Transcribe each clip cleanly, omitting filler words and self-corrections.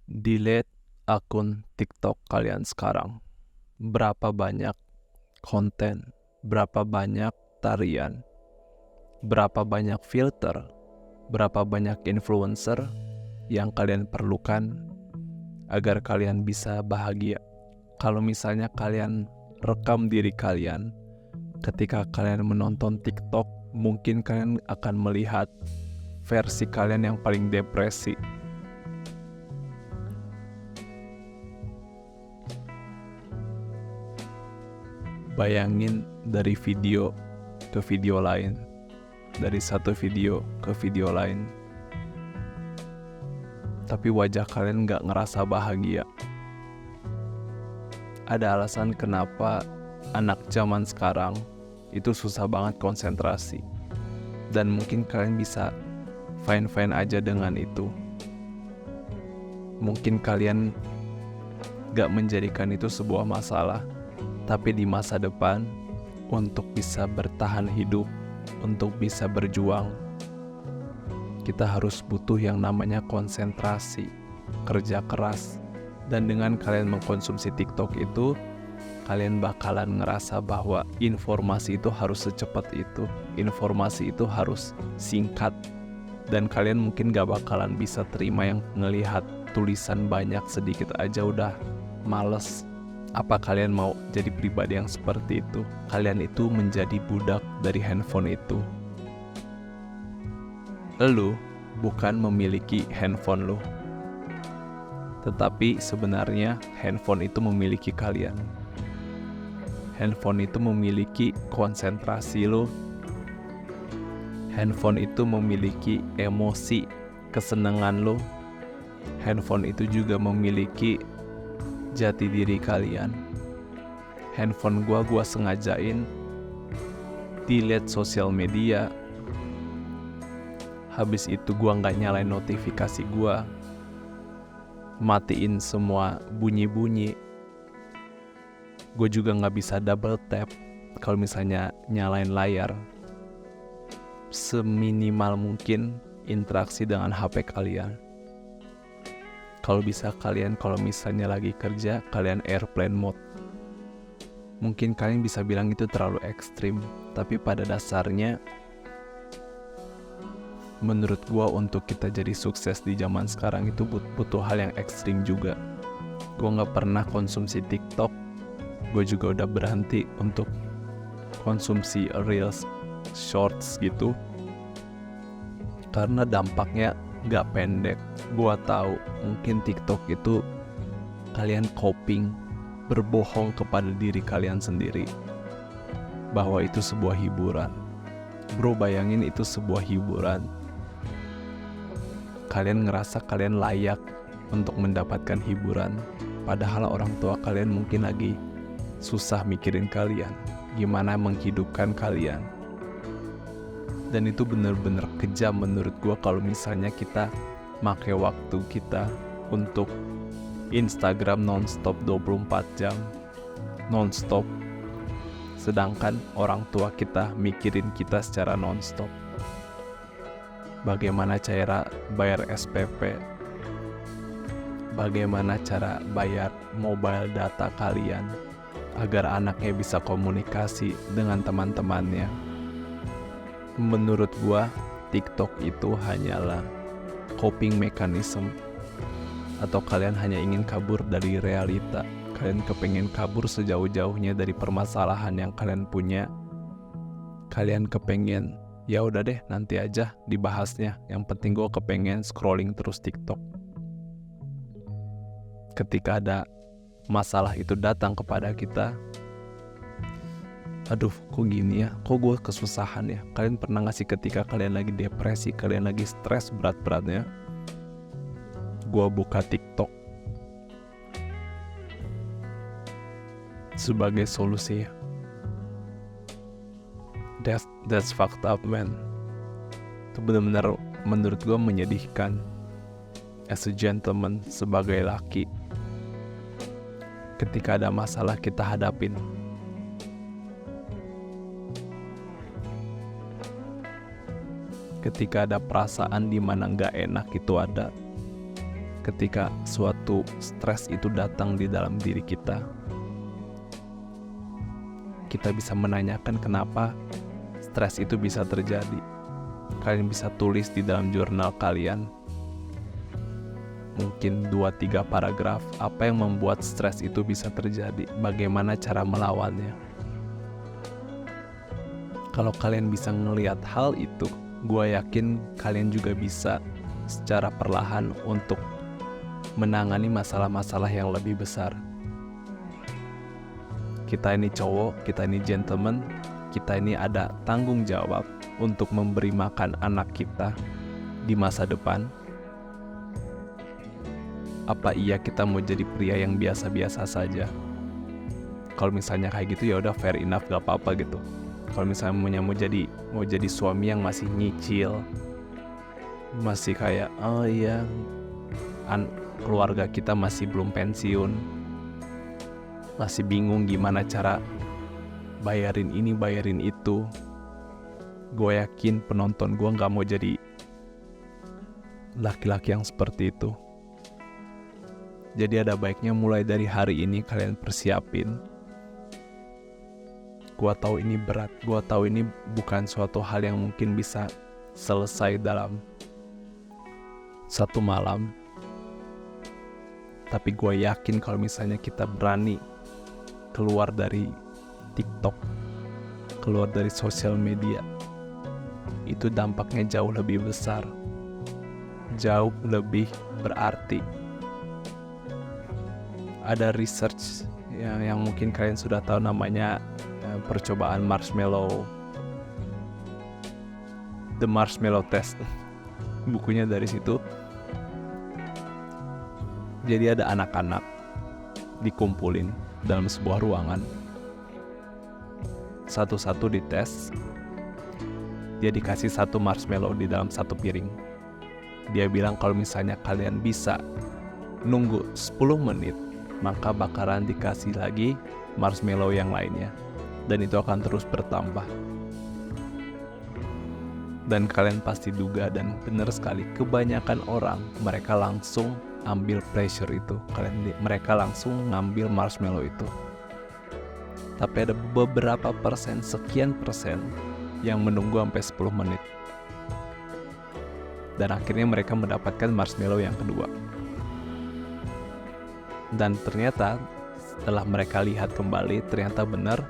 Delete akun TikTok kalian sekarang. Berapa banyak konten, berapa banyak tarian, berapa banyak filter, berapa banyak influencer yang kalian perlukan agar kalian bisa bahagia. Kalau misalnya kalian rekam diri kalian ketika kalian menonton TikTok, mungkin kalian akan melihat versi kalian yang paling depresi. Bayangin dari video ke video lain, dari satu video ke video lain, tapi wajah kalian gak ngerasa bahagia. Ada alasan kenapa anak zaman sekarang itu susah banget konsentrasi. Dan mungkin kalian bisa fine-fine aja dengan itu. Mungkin kalian gak menjadikan itu sebuah masalah, tapi di masa depan, untuk bisa bertahan hidup, untuk bisa berjuang, kita harus butuh yang namanya konsentrasi, kerja keras. Dan dengan kalian mengkonsumsi TikTok itu, kalian bakalan ngerasa bahwa informasi itu harus secepat itu, informasi itu harus singkat, dan kalian mungkin gak bakalan bisa terima yang ngelihat tulisan banyak sedikit aja udah males. Apa kalian mau jadi pribadi yang seperti itu? Kalian itu menjadi budak dari handphone itu. Lu bukan memiliki handphone lu, tetapi sebenarnya handphone itu memiliki kalian. Handphone itu memiliki konsentrasi lu. Handphone itu memiliki emosi, kesenangan lu. Handphone itu juga memiliki jati diri kalian. Handphone gua sengajain delete sosial media. Habis itu gua nggak nyalain notifikasi gua, matiin semua bunyi-bunyi. Gue juga nggak bisa double tap kalau misalnya nyalain layar. Seminimal mungkin interaksi dengan HP kalian. Kalau bisa kalian, kalau misalnya lagi kerja, kalian airplane mode. Mungkin kalian bisa bilang itu terlalu ekstrim, tapi pada dasarnya menurut gua untuk kita jadi sukses di zaman sekarang itu butuh hal yang ekstrim juga. Gua gak pernah konsumsi TikTok. Gue juga udah berhenti untuk konsumsi reels, shorts gitu, karena dampaknya gak pendek. Gua tahu mungkin TikTok itu kalian coping, berbohong kepada diri kalian sendiri bahwa itu sebuah hiburan. Bro, bayangin itu sebuah hiburan. Kalian ngerasa kalian layak untuk mendapatkan hiburan, padahal orang tua kalian mungkin lagi susah mikirin kalian, gimana menghidupkan kalian. Dan itu bener-bener kejam menurut gua kalau misalnya kita make waktu kita untuk Instagram nonstop 24 jam nonstop, sedangkan orang tua kita mikirin kita secara nonstop. Bagaimana cara bayar SPP, bagaimana cara bayar mobile data kalian agar anaknya bisa komunikasi dengan teman-temannya. Menurut gua, TikTok itu hanyalah coping mechanism. Atau kalian hanya ingin kabur dari realita. Kalian kepengen kabur sejauh-jauhnya dari permasalahan yang kalian punya. Kalian kepengen, ya udah deh nanti aja dibahasnya. Yang penting gua kepengen scrolling terus TikTok. Ketika ada masalah itu datang kepada kita, aduh kok gini ya, kok gue kesusahan ya. Kalian pernah gak sih ketika kalian lagi depresi, kalian lagi stres berat-beratnya, gue buka TikTok sebagai solusi. That's fucked up, man. Itu benar-benar menurut gue menyedihkan. As a gentleman, sebagai laki, ketika ada masalah kita hadapin, ketika ada perasaan di mana nggak enak itu ada, ketika suatu stres itu datang di dalam diri kita. Kita bisa menanyakan kenapa stres itu bisa terjadi. Kalian bisa tulis di dalam jurnal kalian, mungkin 2-3 paragraf, apa yang membuat stres itu bisa terjadi, bagaimana cara melawannya. Kalau kalian bisa ngelihat hal itu, gue yakin kalian juga bisa secara perlahan untuk menangani masalah-masalah yang lebih besar. Kita ini cowok, kita ini gentleman, kita ini ada tanggung jawab untuk memberi makan anak kita di masa depan. Apa iya kita mau jadi pria yang biasa-biasa saja? Kalau misalnya kayak gitu ya udah fair enough, gak apa-apa gitu. Kalau misalnya mau jadi suami yang masih nyicil, masih kayak oh iya keluarga kita masih belum pensiun, masih bingung gimana cara bayarin ini bayarin itu, gue yakin penonton gue gak mau jadi laki-laki yang seperti itu. Jadi ada baiknya mulai dari hari ini kalian persiapin. Gua tahu ini berat, gua tahu ini bukan suatu hal yang mungkin bisa selesai dalam satu malam. Tapi gua yakin kalau misalnya kita berani keluar dari TikTok, keluar dari sosial media, itu dampaknya jauh lebih besar, jauh lebih berarti. Ada research yang mungkin kalian sudah tahu, namanya percobaan marshmallow, The Marshmallow Test. Bukunya dari situ. Jadi ada anak-anak dikumpulin dalam sebuah ruangan, satu-satu dites. Dia dikasih satu marshmallow di dalam satu piring. Dia bilang kalau misalnya kalian bisa nunggu 10 menit, maka bakalan dikasih lagi marshmallow yang lainnya, dan itu akan terus bertambah. Dan kalian pasti duga, dan benar sekali, kebanyakan orang mereka langsung ambil pleasure itu, mereka langsung ngambil marshmallow itu. Tapi ada beberapa persen, sekian persen yang menunggu sampai 10 menit, dan akhirnya mereka mendapatkan marshmallow yang kedua. Dan ternyata setelah mereka lihat kembali, ternyata benar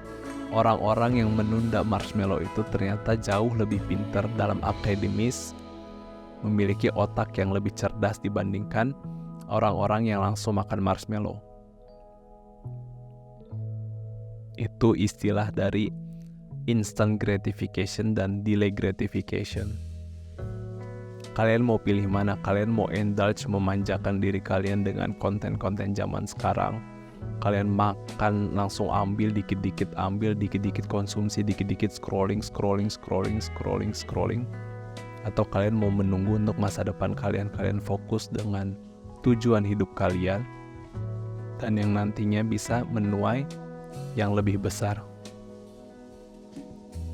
orang-orang yang menunda marshmallow itu ternyata jauh lebih pintar dalam akademis, memiliki otak yang lebih cerdas dibandingkan orang-orang yang langsung makan marshmallow. Itu istilah dari instant gratification dan delay gratification. Kalian mau pilih mana? Kalian mau indulge, memanjakan diri kalian dengan konten-konten zaman sekarang? Kalian makan langsung ambil dikit-dikit konsumsi, dikit-dikit scrolling. Atau kalian mau menunggu untuk masa depan kalian fokus dengan tujuan hidup kalian dan yang nantinya bisa menuai yang lebih besar?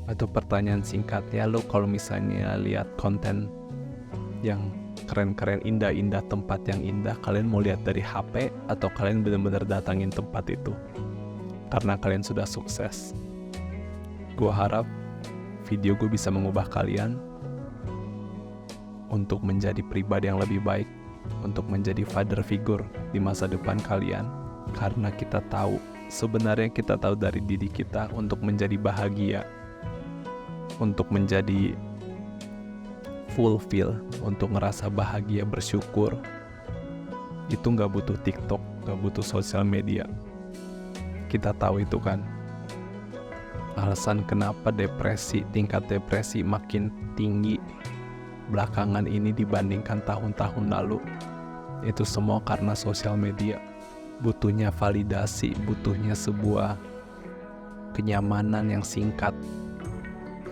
Atau pertanyaan singkatnya, lo kalau misalnya lihat konten yang keren-keren, indah-indah, tempat yang indah, kalian mau lihat dari HP atau kalian benar-benar datangin tempat itu karena kalian sudah sukses? Gue harap video gue bisa mengubah kalian untuk menjadi pribadi yang lebih baik, untuk menjadi father figure di masa depan kalian. Karena kita tahu, sebenarnya kita tahu dari diri kita, untuk menjadi bahagia, untuk menjadi fulfill, untuk ngerasa bahagia, bersyukur, itu gak butuh TikTok, gak butuh sosial media. Kita tahu itu kan. Alasan kenapa tingkat depresi makin tinggi belakangan ini dibandingkan tahun-tahun lalu, itu semua karena sosial media. Butuhnya validasi, butuhnya sebuah kenyamanan yang singkat.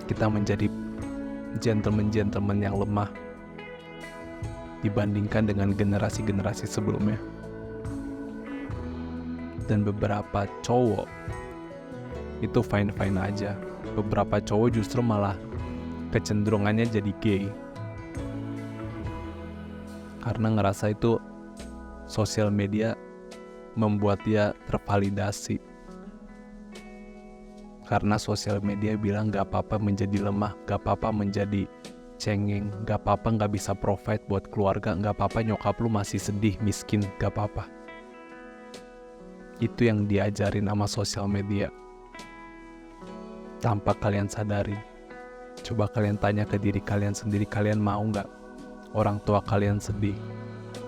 Kita menjadi gentleman yang lemah dibandingkan dengan generasi-generasi sebelumnya. Dan beberapa cowok itu fine-fine aja. Beberapa cowok justru malah kecenderungannya jadi gay karena ngerasa itu sosial media membuat dia tervalidasi. Karena sosial media bilang gak apa-apa menjadi lemah, gak apa-apa menjadi cengeng, gak apa-apa gak bisa provide buat keluarga, gak apa-apa nyokap lu masih sedih, miskin, gak apa-apa. Itu yang diajarin sama sosial media tanpa kalian sadari. Coba kalian tanya ke diri kalian sendiri, kalian mau gak orang tua kalian sedih,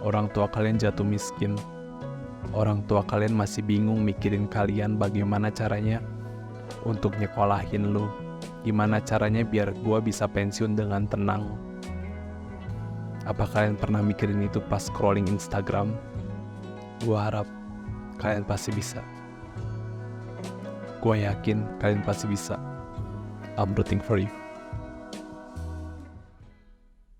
orang tua kalian jatuh miskin, orang tua kalian masih bingung mikirin kalian bagaimana caranya untuk nyekolahin lu, gimana caranya biar gua bisa pensiun dengan tenang. Apa kalian pernah mikirin itu pas scrolling Instagram? Gua harap kalian pasti bisa. Gua yakin kalian pasti bisa. I'm rooting for you.